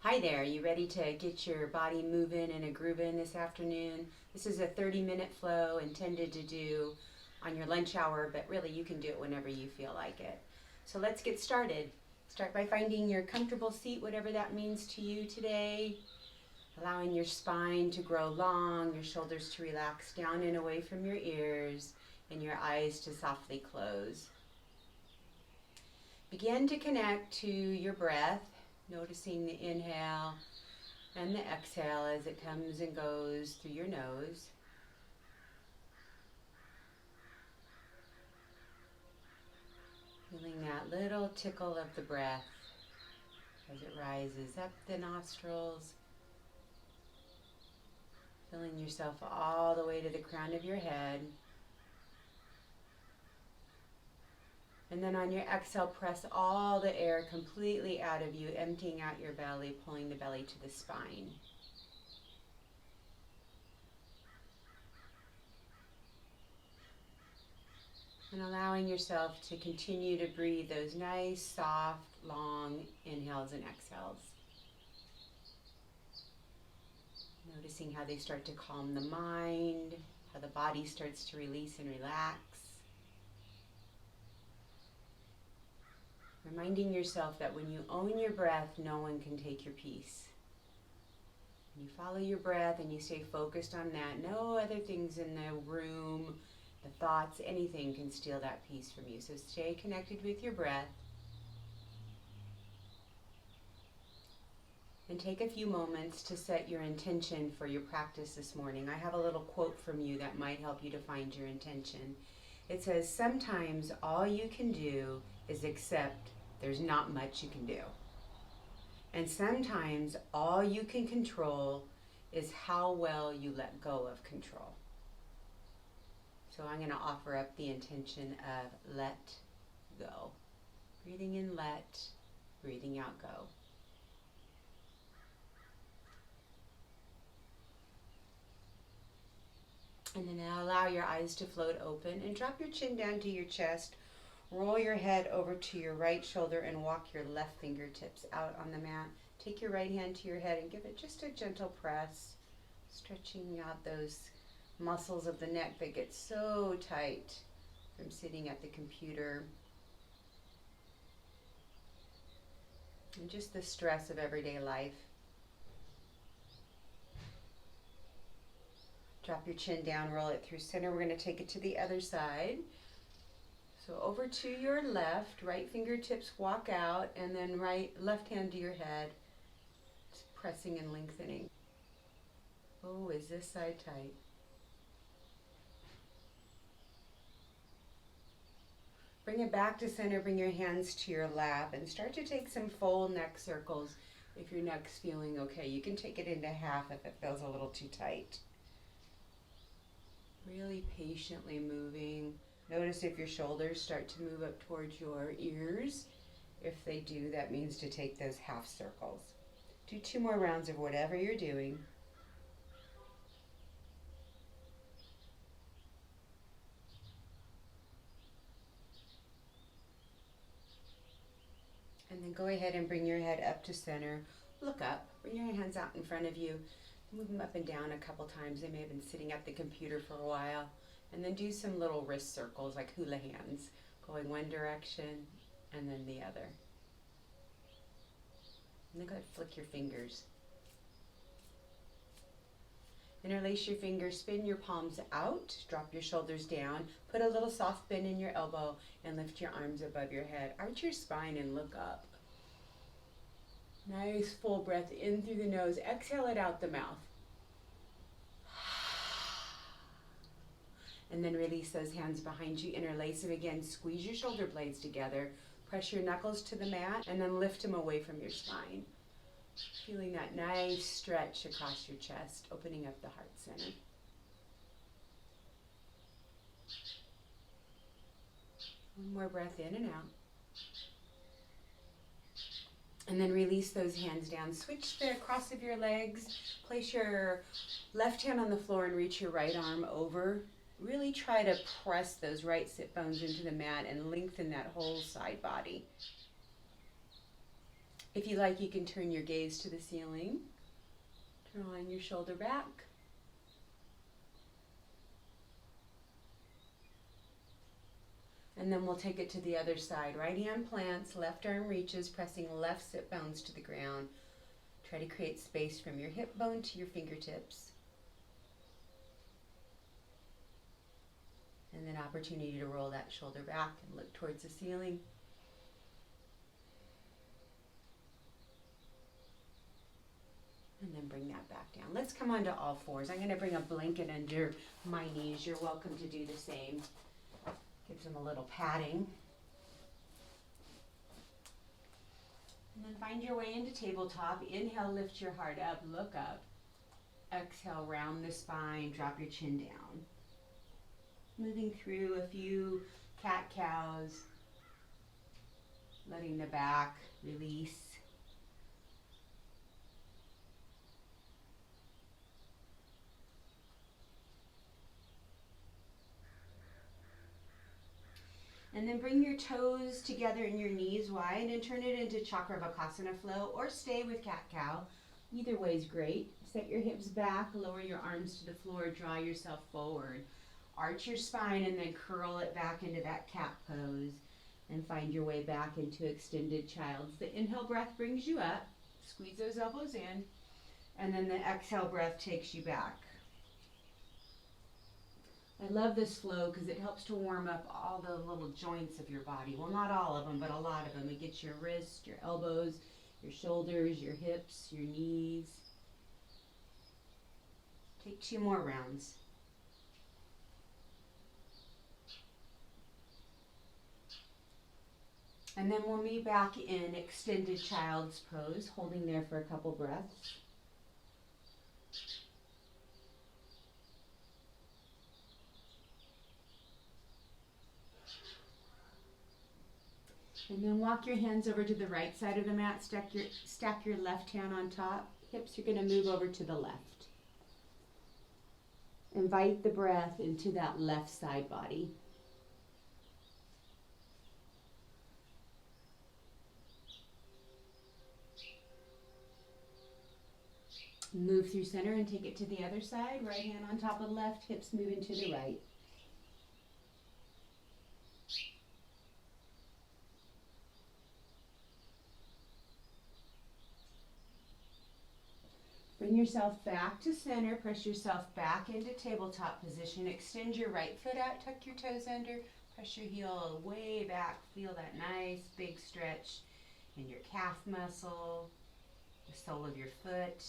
Hi there, you ready to get your body moving and a grooving this afternoon? This is a 30-minute flow intended to do on your lunch hour, but really you can do it whenever you feel like it. So let's get started. Start by finding your comfortable seat, whatever that means to you today. Allowing your spine to grow long, your shoulders to relax down and away from your ears, and your eyes to softly close. Begin to connect to your breath, noticing the inhale and the exhale as it comes and goes through your nose. Feeling that little tickle of the breath as it rises up the nostrils. Filling yourself all the way to the crown of your head. And then on your exhale, press all the air completely out of you, emptying out your belly, pulling the belly to the spine. And allowing yourself to continue to breathe those nice, soft, long inhales and exhales. Noticing how they start to calm the mind, how the body starts to release and relax. Reminding yourself that when you own your breath, no one can take your peace. When you follow your breath and you stay focused on that, no other things in the room, the thoughts, anything can steal that peace from you. So stay connected with your breath. And take a few moments to set your intention for your practice this morning. I have a little quote from you that might help you to find your intention. It says, sometimes all you can do is accept there's not much you can do. And sometimes all you can control is how well you let go of control. So I'm going to offer up the intention of let go. Breathing in let, breathing out go. And then allow your eyes to float open and drop your chin down to your chest. Roll your head over to your right shoulder and walk your left fingertips out on the mat. Take your right hand to your head and give it just a gentle press, stretching out those muscles of the neck that get so tight from sitting at the computer. And just the stress of everyday life. Drop your chin down, roll it through center. We're going to take it to the other side. So over to your left, right fingertips walk out, and then left hand to your head, just pressing and lengthening. Oh, is this side tight? Bring it back to center, bring your hands to your lap, and start to take some full neck circles if your neck's feeling okay. You can take it into half if it feels a little too tight. Really patiently moving. Notice if your shoulders start to move up towards your ears. If they do, that means to take those half circles. Do 2 more rounds of whatever you're doing. And then go ahead and bring your head up to center. Look up. Bring your hands out in front of you. Move them up and down a couple times. They may have been sitting at the computer for a while. And then do some little wrist circles like hula hands, going one direction and then the other. And then go ahead and flick your fingers. Interlace your fingers, spin your palms out, drop your shoulders down, put a little soft bend in your elbow, and lift your arms above your head. Arch your spine and look up. Nice full breath in through the nose. Exhale it out the mouth. And then release those hands behind you. Interlace them again. Squeeze your shoulder blades together. Press your knuckles to the mat and then lift them away from your spine. Feeling that nice stretch across your chest, opening up the heart center. One more breath in and out. And then release those hands down. Switch the cross of your legs. Place your left hand on the floor and reach your right arm over. Really try to press those right sit bones into the mat and lengthen that whole side body. If you like, you can turn your gaze to the ceiling, drawing your shoulder back. And then we'll take it to the other side. Right hand plants, left arm reaches, pressing left sit bones to the ground. Try to create space from your hip bone to your fingertips. And then opportunity to roll that shoulder back and look towards the ceiling. And then bring that back down. Let's come onto all fours. I'm going to bring a blanket under my knees. You're welcome to do the same. Gives them a little padding. And then find your way into tabletop. Inhale, lift your heart up, look up. Exhale, round the spine, drop your chin down. Moving through a few cat-cows. Letting the back release. And then bring your toes together and your knees wide and turn it into Chakravakasana flow, or stay with cat-cow. Either way is great. Set your hips back, lower your arms to the floor, draw yourself forward. Arch your spine and then curl it back into that cat pose and find your way back into extended child's. The inhale breath brings you up. Squeeze those elbows in. And then the exhale breath takes you back. I love this flow because it helps to warm up all the little joints of your body. Well, not all of them, but a lot of them. It gets your wrists, your elbows, your shoulders, your hips, your knees. Take 2 more rounds. And then we'll meet back in extended child's pose, holding there for a couple breaths. And then walk your hands over to the right side of the mat, stack your left hand on top. Hips are going to move over to the left. Invite the breath into that left side body. Move through center and take it to the other side. Right hand on top of left, hips moving to the right. Bring yourself back to center, press yourself back into tabletop position. Extend your right foot out, tuck your toes under, press your heel way back. Feel that nice big stretch in your calf muscle, the sole of your foot,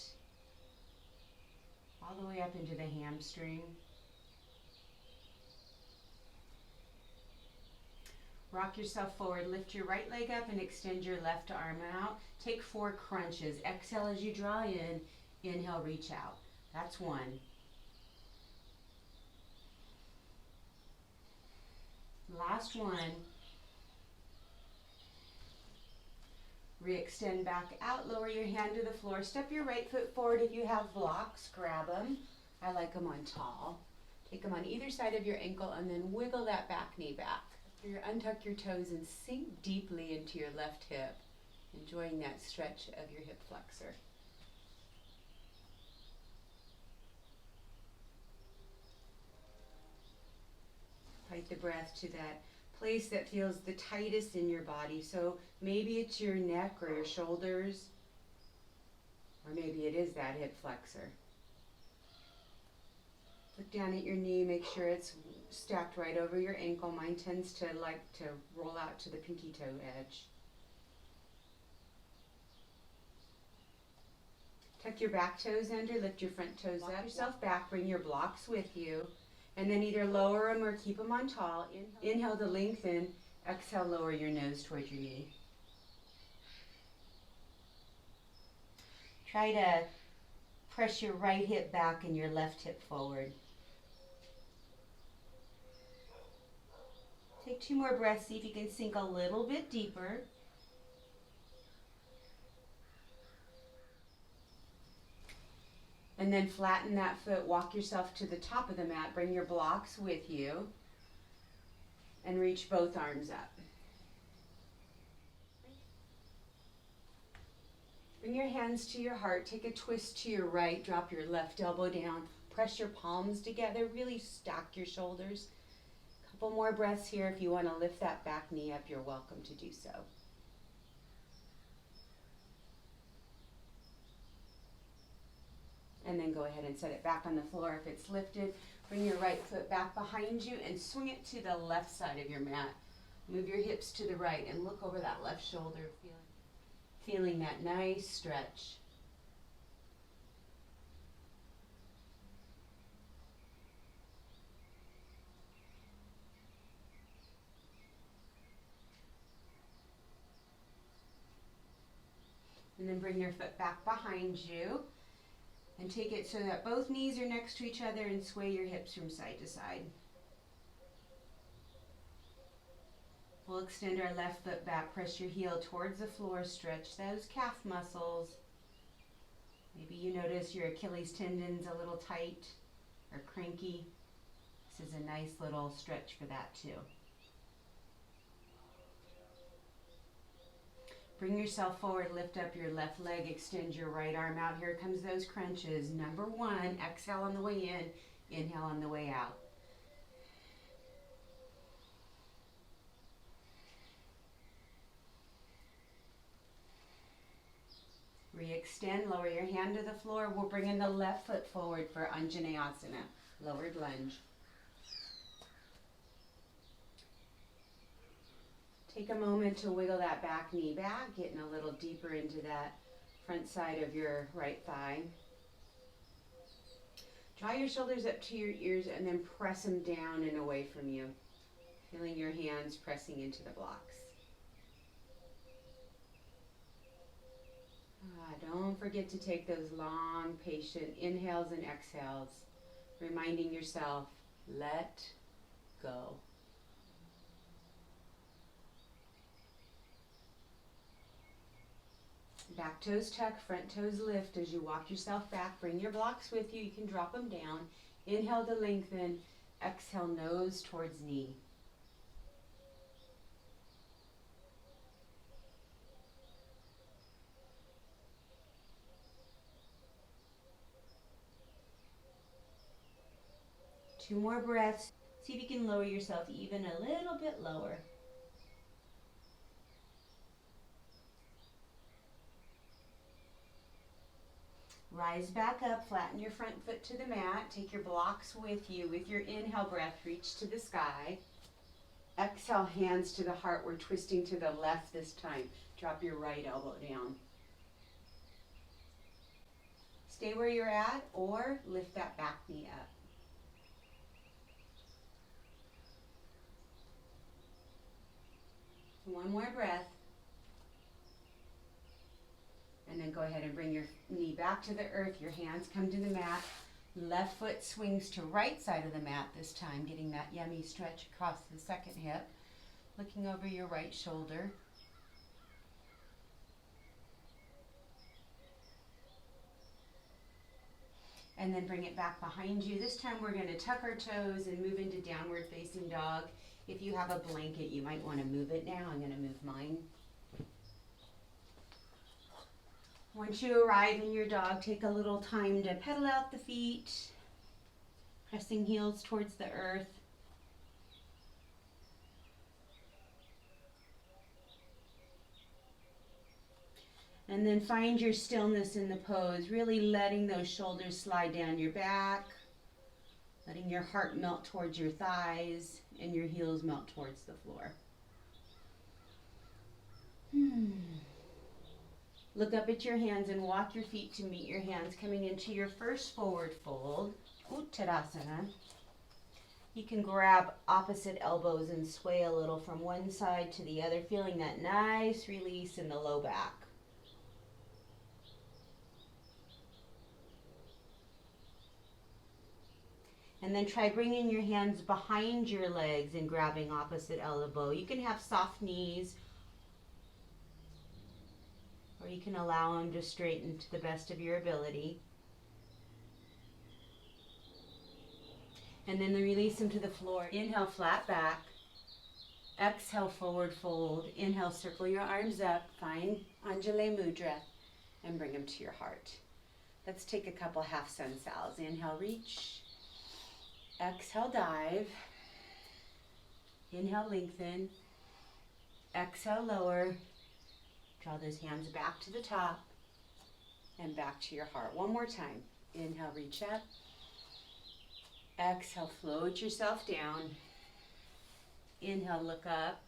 all the way up into the hamstring. Rock yourself forward, lift your right leg up and extend your left arm out. Take 4 crunches. Exhale as you draw in. Inhale, reach out. That's 1. Last 1. Re-extend back out, lower your hand to the floor. Step your right foot forward. If you have blocks, grab them. I like them on tall. Take them on either side of your ankle and then wiggle that back knee back. Untuck your toes and sink deeply into your left hip, enjoying that stretch of your hip flexor. Fight the breath to that place that feels the tightest in your body. So maybe it's your neck or your shoulders, or maybe it is that hip flexor. Look down at your knee, make sure it's stacked right over your ankle. Mine tends to like to roll out to the pinky toe edge. Tuck your back toes under, lift your front toes up. Yourself back, bring your blocks with you. And then either lower them or keep them on tall. Inhale to lengthen. Exhale, lower your nose towards your knee. Try to press your right hip back and your left hip forward. Take 2 more breaths. See if you can sink a little bit deeper. And then flatten that foot, walk yourself to the top of the mat, bring your blocks with you, and reach both arms up. Bring your hands to your heart. Take a twist to your right. Drop your left elbow down. Press your palms together. Really stack your shoulders. Couple more breaths here. If you want to lift that back knee up, you're welcome to do so. And then go ahead and set it back on the floor if it's lifted. Bring your right foot back behind you and swing it to the left side of your mat. Move your hips to the right and look over that left shoulder, feeling that nice stretch. And then bring your foot back behind you and take it so that both knees are next to each other and sway your hips from side to side. We'll extend our left foot back, press your heel towards the floor, stretch those calf muscles. Maybe you notice your Achilles tendon's a little tight or cranky. This is a nice little stretch for that too. Bring yourself forward, lift up your left leg, extend your right arm out. Here comes those crunches. Number one, exhale on the way in, inhale on the way out. Re-extend, lower your hand to the floor. We'll bring in the left foot forward for Anjaneyasana, lowered lunge. Take a moment to wiggle that back knee back, getting a little deeper into that front side of your right thigh. Draw your shoulders up to your ears and then press them down and away from you, feeling your hands pressing into the blocks. Don't forget to take those long, patient inhales and exhales, reminding yourself, let go. Back toes tuck, front toes lift as you walk yourself back. Bring your blocks with you. You can drop them down. Inhale to lengthen. Exhale, nose towards knee. Two more breaths. See if you can lower yourself even a little bit lower. Rise back up, flatten your front foot to the mat. Take your blocks with you. With your inhale breath, reach to the sky. Exhale, hands to the heart. We're twisting to the left this time. Drop your right elbow down. Stay where you're at or lift that back knee up. One more breath. And then go ahead and bring your knee back to the earth. Your hands come to the mat. Left foot swings to right side of the mat this time, getting that yummy stretch across the second hip. Looking over your right shoulder. And then bring it back behind you. This time we're going to tuck our toes and move into downward facing dog. If you have a blanket, you might want to move it now. I'm going to move mine. Once you arrive in your dog, take a little time to pedal out the feet, pressing heels towards the earth. And then find your stillness in the pose, really letting those shoulders slide down your back, letting your heart melt towards your thighs and your heels melt towards the floor. Look up at your hands and walk your feet to meet your hands, coming into your first forward fold, Uttanasana. You can grab opposite elbows and sway a little from one side to the other, feeling that nice release in the low back. And then try bringing your hands behind your legs and grabbing opposite elbow. You can have soft knees, or you can allow them to straighten to the best of your ability. And then release them to the floor. Inhale, flat back. Exhale, forward fold. Inhale, circle your arms up. Find Anjali Mudra. and bring them to your heart. Let's take a couple half sun sals. Inhale, reach. Exhale, dive. Inhale, lengthen. Exhale, lower. Draw those hands back to the top and back to your heart. One more time. Inhale, reach up. Exhale, float yourself down. Inhale, look up.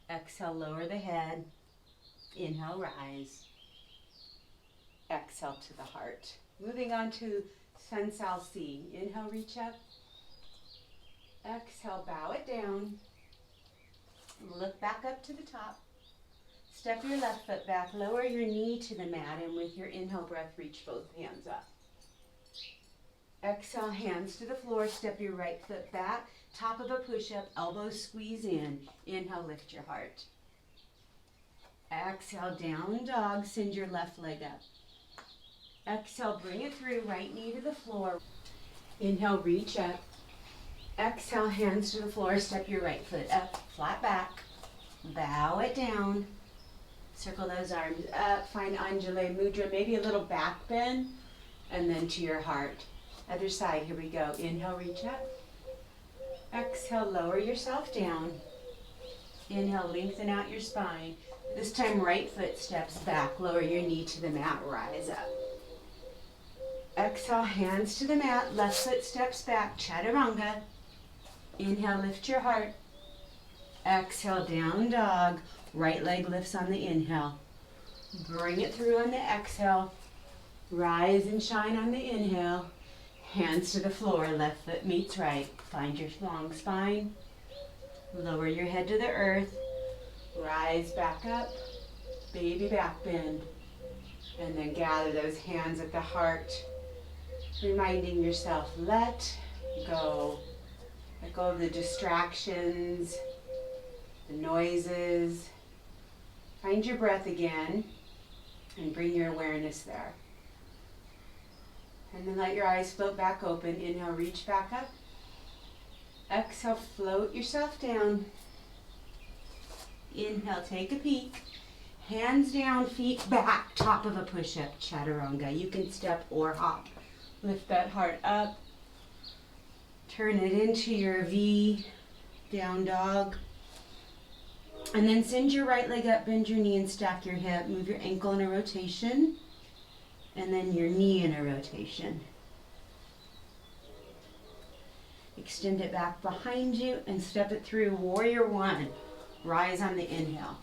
Exhale, lower the head. Inhale, rise. Exhale to the heart. Moving on to Sun Sal C. Inhale, reach up. Exhale, bow it down. Look back up to the top. Step your left foot back. Lower your knee to the mat, and with your inhale breath, reach both hands up. Exhale, hands to the floor. Step your right foot back. Top of a push-up, elbows squeeze in. Inhale, lift your heart. Exhale, down dog. Send your left leg up. Exhale, bring it through. Right knee to the floor. Inhale, reach up. Exhale, hands to the floor. Step your right foot up, flat back. Bow it down. Circle those arms up. Find Anjali Mudra, maybe a little back bend, and then to your heart. Other side, here we go. Inhale, reach up. Exhale, lower yourself down. Inhale, lengthen out your spine. This time, right foot steps back. Lower your knee to the mat, rise up. Exhale, hands to the mat. Left foot steps back, chaturanga. Inhale, lift your heart. Exhale, down dog. Right leg lifts on the inhale. Bring it through on the exhale. Rise and shine on the inhale. Hands to the floor, left foot meets right. Find your long spine. Lower your head to the earth. Rise back up. Baby back bend. And then gather those hands at the heart. Reminding yourself, let go. Let go of the distractions, the noises. Find your breath again and bring your awareness there. And then let your eyes float back open. Inhale, reach back up. Exhale, float yourself down. Inhale, take a peek. Hands down, feet back, top of a push-up, chaturanga. You can step or hop. Lift that heart up. Turn it into your V, down dog. And then send your right leg up, bend your knee and stack your hip. Move your ankle in a rotation. And then your knee in a rotation. Extend it back behind you and step it through warrior one. Rise on the inhale.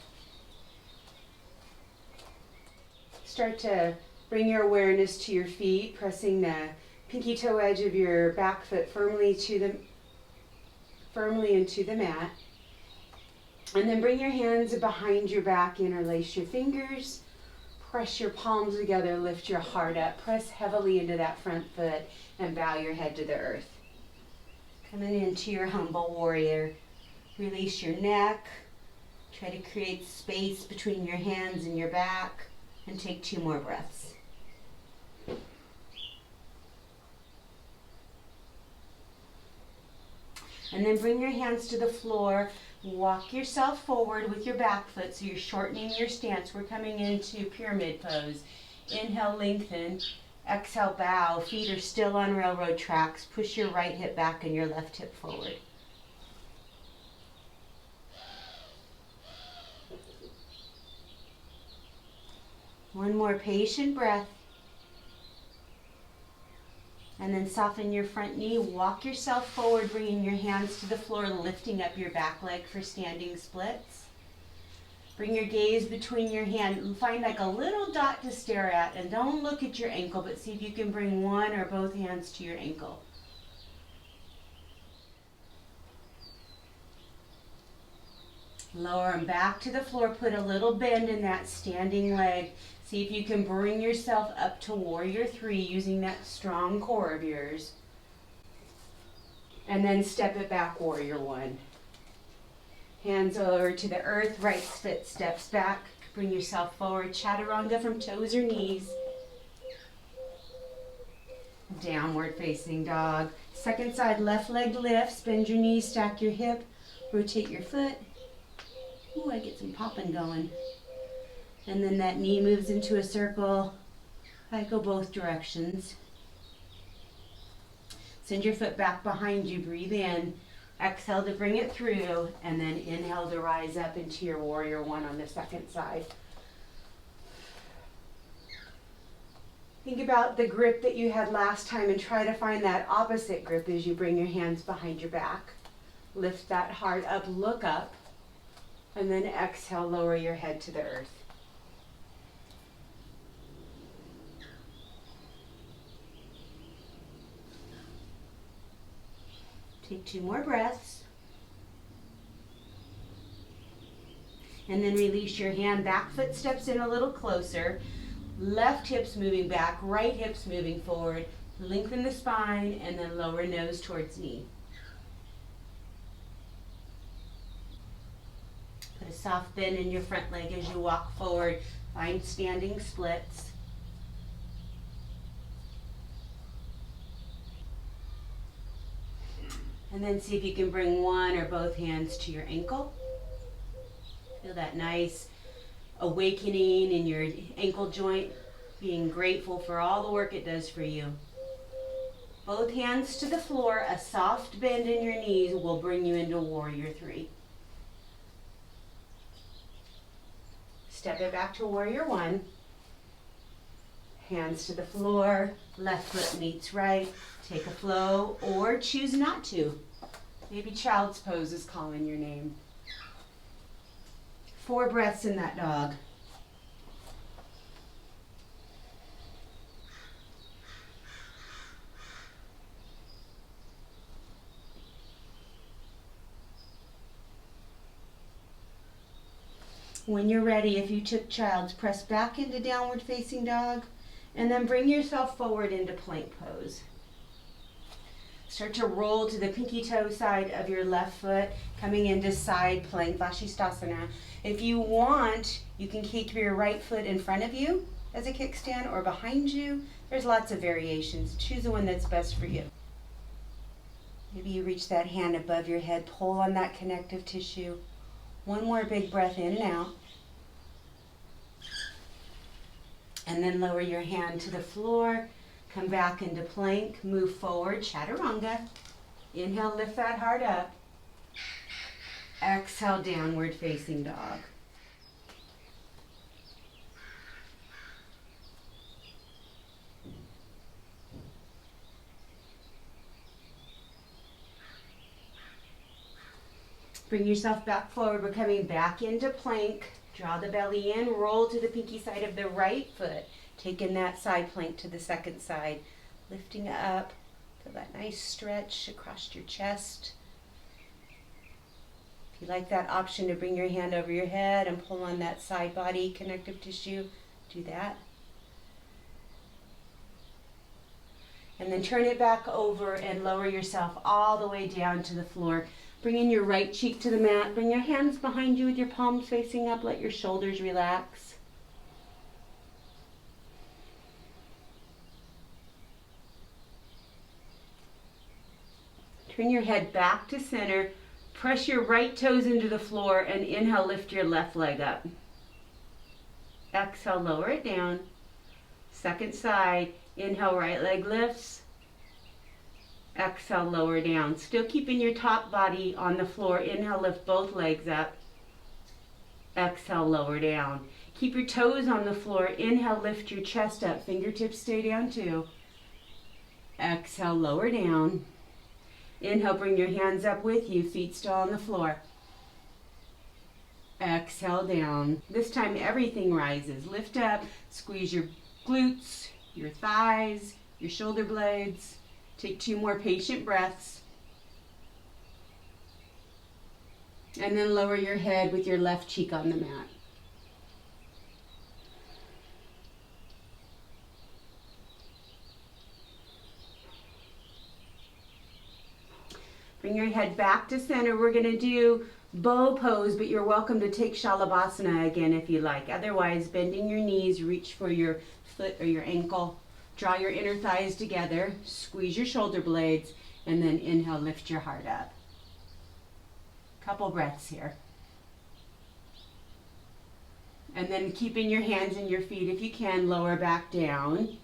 Start to bring your awareness to your feet, pressing the pinky toe edge of your back foot firmly into the mat. And then bring your hands behind your back, interlace your fingers, press your palms together, lift your heart up, press heavily into that front foot and bow your head to the earth. Coming into your humble warrior. Release your neck. Try to create space between your hands and your back and take 2 more breaths. And then bring your hands to the floor. Walk yourself forward with your back foot so you're shortening your stance. We're coming into pyramid pose. Inhale, lengthen. Exhale, bow. Feet are still on railroad tracks. Push your right hip back and your left hip forward. One more patient breath. And then soften your front knee. Walk yourself forward, bringing your hands to the floor, lifting up your back leg for standing splits. Bring your gaze between your hand. Find like a little dot to stare at, and don't look at your ankle, but see if you can bring one or both hands to your ankle. Lower them back to the floor. Put a little bend in that standing leg. See if you can bring yourself up to warrior 3 using that strong core of yours. And then step it back, warrior 1. Hands over to the earth, right foot steps back. Bring yourself forward, chaturanga from toes or knees. Downward facing dog. Second side, left leg lifts, bend your knees, stack your hip, rotate your foot. Ooh, I get some popping going. And then that knee moves into a circle. I go both directions. Send your foot back behind you, breathe in. Exhale to bring it through, and then inhale to rise up into your warrior one on the second side. Think about the grip that you had last time and try to find that opposite grip as you bring your hands behind your back. Lift that heart up, look up, and then exhale, lower your head to the earth. Take 2 more breaths. And then release your hand, back foot steps in a little closer. Left hip's moving back, right hip's moving forward. Lengthen the spine and then lower nose towards knee. Put a soft bend in your front leg as you walk forward. Find standing splits. And then see if you can bring one or both hands to your ankle. Feel that nice awakening in your ankle joint, being grateful for all the work it does for you. Both hands to the floor, a soft bend in your knees will bring you into warrior three. Step it back to warrior one. Hands to the floor, left foot meets right. Take a flow or choose not to. Maybe child's pose is calling your name. 4 breaths in that dog. When you're ready, if you took child's, press back into downward facing dog and then bring yourself forward into plank pose. Start to roll to the pinky toe side of your left foot, coming into side plank, Vashisthasana. If you want, you can keep your right foot in front of you as a kickstand or behind you. There's lots of variations. Choose the one that's best for you. Maybe you reach that hand above your head, pull on that connective tissue. One more big breath in and out. And then lower your hand to the floor. Come back into plank, move forward, chaturanga. Inhale, lift that heart up. Exhale, downward facing dog. Bring yourself back forward. We're coming back into plank. Draw the belly in, roll to the pinky side of the right foot. Taking that side plank to the second side. Lifting up. Feel that nice stretch across your chest. If you like that option to bring your hand over your head and pull on that side body connective tissue, do that. And then turn it back over and lower yourself all the way down to the floor. Bring in your right cheek to the mat. Bring your hands behind you with your palms facing up. Let your shoulders relax. Turn your head back to center. Press your right toes into the floor and inhale, lift your left leg up. Exhale, lower it down. Second side, inhale, right leg lifts. Exhale, lower down. Still keeping your top body on the floor. Inhale, lift both legs up. Exhale, lower down. Keep your toes on the floor. Inhale, lift your chest up. Fingertips stay down too. Exhale, lower down. Inhale, bring your hands up with you, feet still on the floor. Exhale, down. This time everything rises. Lift up, squeeze your glutes, your thighs, your shoulder blades. Take 2 more patient breaths. And then lower your head with your left cheek on the mat. Bring your head back to center. We're going to do bow pose, but you're welcome to take Shalabhasana again if you like. Otherwise, bending your knees, reach for your foot or your ankle. Draw your inner thighs together. Squeeze your shoulder blades. And then inhale, lift your heart up. Couple breaths here. And then keeping your hands and your feet, if you can, lower back down.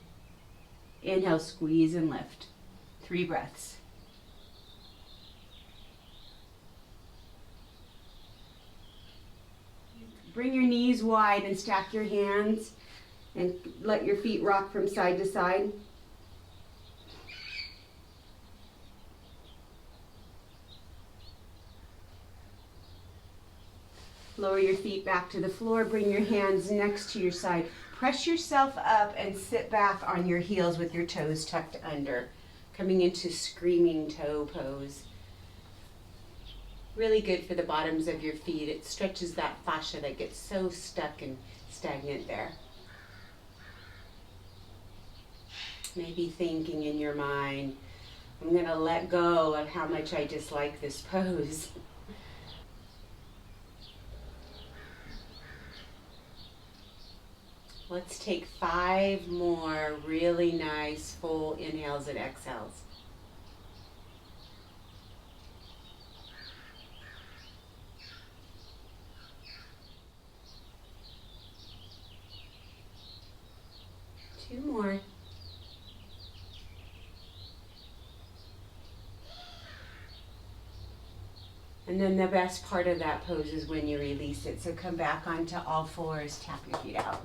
Inhale, squeeze and lift. 3 breaths. Bring your knees wide and stack your hands and let your feet rock from side to side. Lower your feet back to the floor. Bring your hands next to your side. Press yourself up and sit back on your heels with your toes tucked under. Coming into screaming toe pose. Really good for the bottoms of your feet. It stretches that fascia that gets so stuck and stagnant there. Maybe thinking in your mind, I'm going to let go of how much I dislike this pose. Let's take 5 more really nice full inhales and exhales. Two more. And then the best part of that pose is when you release it. So come back onto all fours, tap your feet out.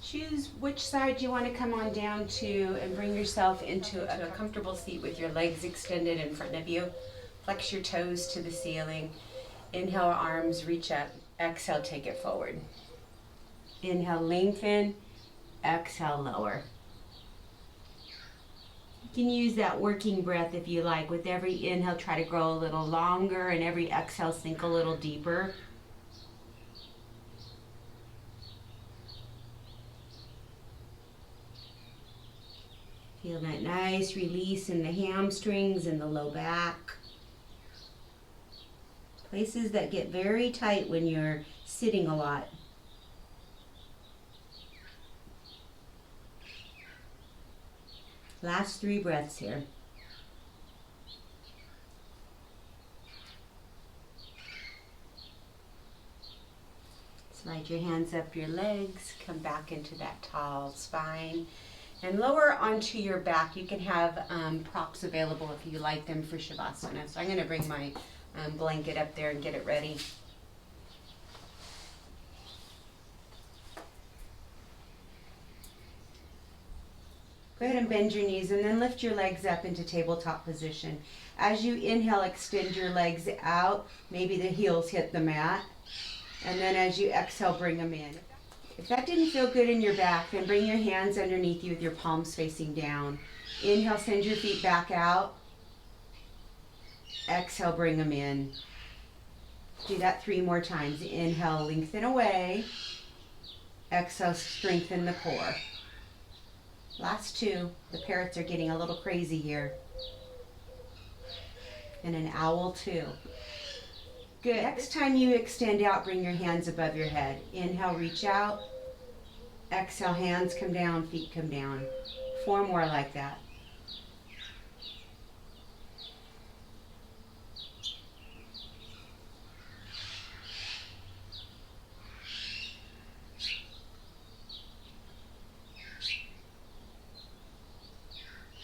Choose which side you want to come on down to and bring yourself into a comfortable seat with your legs extended in front of you. Flex your toes to the ceiling. Inhale, arms reach up. Exhale, take it forward. Inhale, lengthen. Exhale, lower. You can use that working breath if you like. With every inhale, try to grow a little longer, and every exhale, sink a little deeper. Feel that nice release in the hamstrings and the low back. Places that get very tight when you're sitting a lot. Last 3 breaths here. Slide your hands up your legs, come back into that tall spine, and lower onto your back. You can have props available if you like them for Shavasana. So I'm going to bring my blanket up there and get it ready. Go ahead and bend your knees and then lift your legs up into tabletop position. As you inhale, extend your legs out. Maybe the heels hit the mat. And then as you exhale, bring them in. If that didn't feel good in your back, then bring your hands underneath you with your palms facing down. Inhale, send your feet back out. Exhale, bring them in. Do that 3 more times. Inhale, lengthen away. Exhale, strengthen the core. Last 2. The parrots are getting a little crazy here. And an owl too. Good. Next time you extend out, bring your hands above your head. Inhale, reach out. Exhale, hands come down, feet come down. 4 more like that.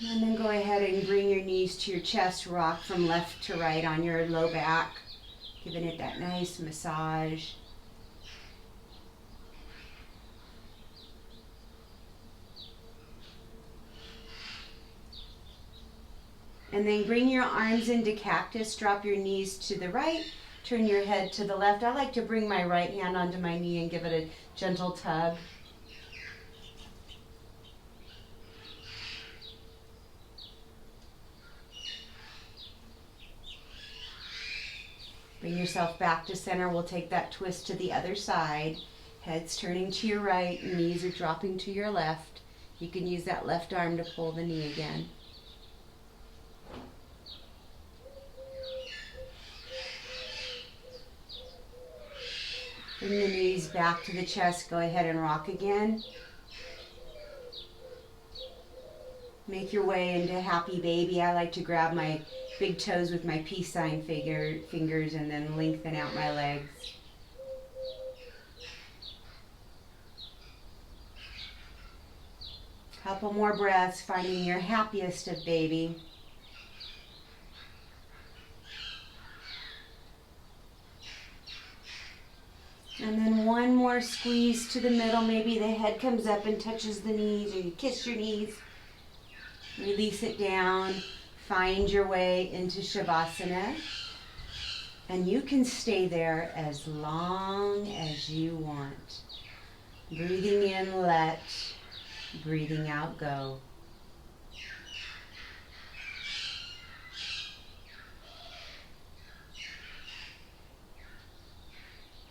And then go ahead and bring your knees to your chest, rock from left to right on your low back, giving it that nice massage. And then bring your arms into cactus, drop your knees to the right, turn your head to the left. I like to bring my right hand onto my knee and give it a gentle tug. Bring yourself back to center. We'll take that twist to the other side. Head's turning to your right, knees are dropping to your left. You can use that left arm to pull the knee again. Bring the knees back to the chest. Go ahead and rock again. Make your way into happy baby. I like to grab my big toes with my peace sign fingers and then lengthen out my legs. Couple more breaths, finding your happiest of baby. And then one more squeeze to the middle. Maybe the head comes up and touches the knees, or you kiss your knees. Release it down. Find your way into Shavasana. And you can stay there as long as you want. Breathing in, let. Breathing out, go.